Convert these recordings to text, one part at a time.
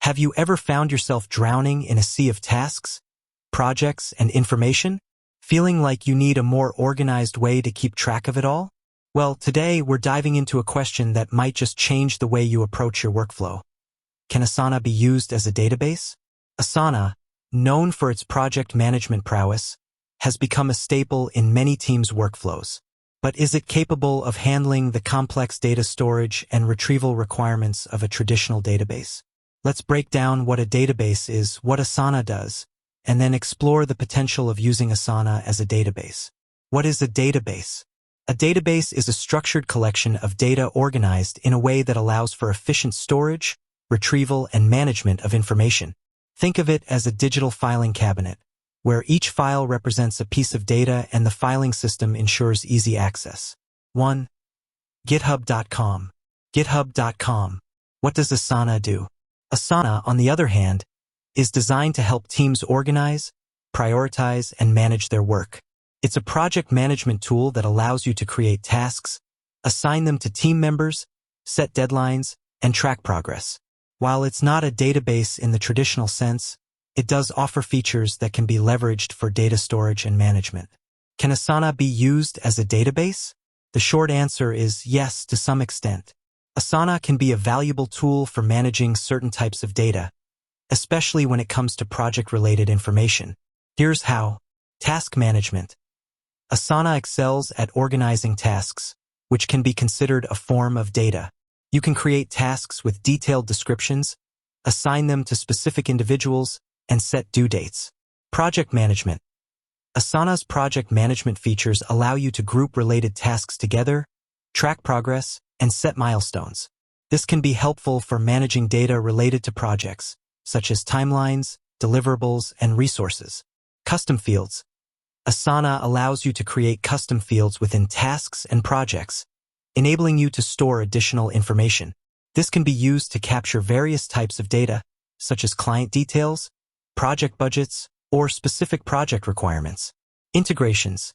Have you ever found yourself drowning in a sea of tasks, projects, and information, feeling like you need a more organized way to keep track of it all? Well, today we're diving into a question that might just change the way you approach your workflow. Can Asana be used as a database? Asana, known for its project management prowess, has become a staple in many teams' workflows. But is it capable of handling the complex data storage and retrieval requirements of a traditional database? Let's break down what a database is, what Asana does, and then explore the potential of using Asana as a database. What is a database? A database is a structured collection of data organized in a way that allows for efficient storage, retrieval, and management of information. Think of it as a digital filing cabinet, where each file represents a piece of data and the filing system ensures easy access. 1. GitHub.com. GitHub.com. What does Asana do? Asana, on the other hand, is designed to help teams organize, prioritize, and manage their work. It's a project management tool that allows you to create tasks, assign them to team members, set deadlines, and track progress. While it's not a database in the traditional sense, it does offer features that can be leveraged for data storage and management. Can Asana be used as a database? The short answer is yes, to some extent. Asana can be a valuable tool for managing certain types of data, especially when it comes to project-related information. Here's how. Task management. Asana excels at organizing tasks, which can be considered a form of data. You can create tasks with detailed descriptions, assign them to specific individuals, and set due dates. Project management. Asana's project management features allow you to group related tasks together, track progress, and set milestones. This can be helpful for managing data related to projects, such as timelines, deliverables, and resources. Custom fields. Asana allows you to create custom fields within tasks and projects, enabling you to store additional information. This can be used to capture various types of data, such as client details, project budgets, or specific project requirements. Integrations.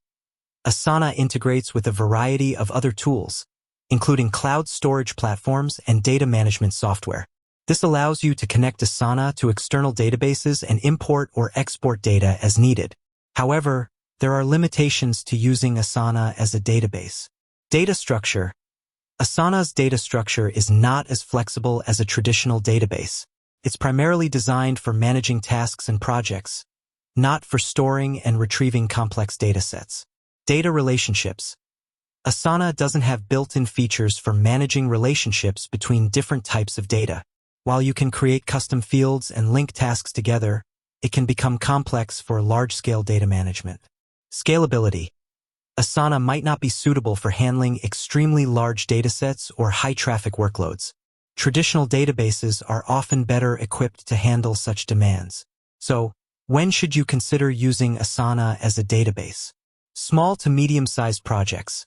Asana integrates with a variety of other tools, including cloud storage platforms and data management software. This allows you to connect Asana to external databases and import or export data as needed. However, there are limitations to using Asana as a database. Data structure. Asana's data structure is not as flexible as a traditional database. It's primarily designed for managing tasks and projects, not for storing and retrieving complex datasets. Data relationships. Asana doesn't have built-in features for managing relationships between different types of data. While you can create custom fields and link tasks together, it can become complex for large-scale data management. Scalability. Asana might not be suitable for handling extremely large datasets or high-traffic workloads. Traditional databases are often better equipped to handle such demands. So, when should you consider using Asana as a database? Small to medium-sized projects.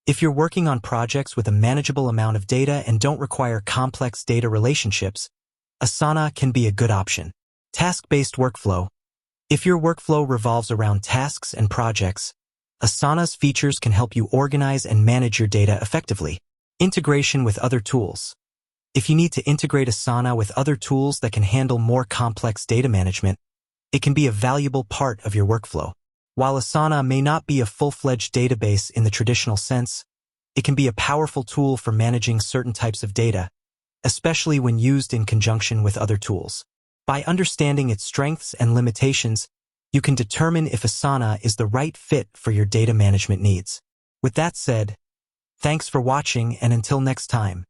If you're working on projects with a manageable amount of data and don't require complex data relationships, Asana can be a good option. Task-based workflow. If your workflow revolves around tasks and projects, Asana's features can help you organize and manage your data effectively. Integration with other tools. If you need to integrate Asana with other tools that can handle more complex data management, it can be a valuable part of your workflow. While Asana may not be a full-fledged database in the traditional sense, it can be a powerful tool for managing certain types of data, especially when used in conjunction with other tools. By understanding its strengths and limitations, you can determine if Asana is the right fit for your data management needs. With that said, thanks for watching, and until next time.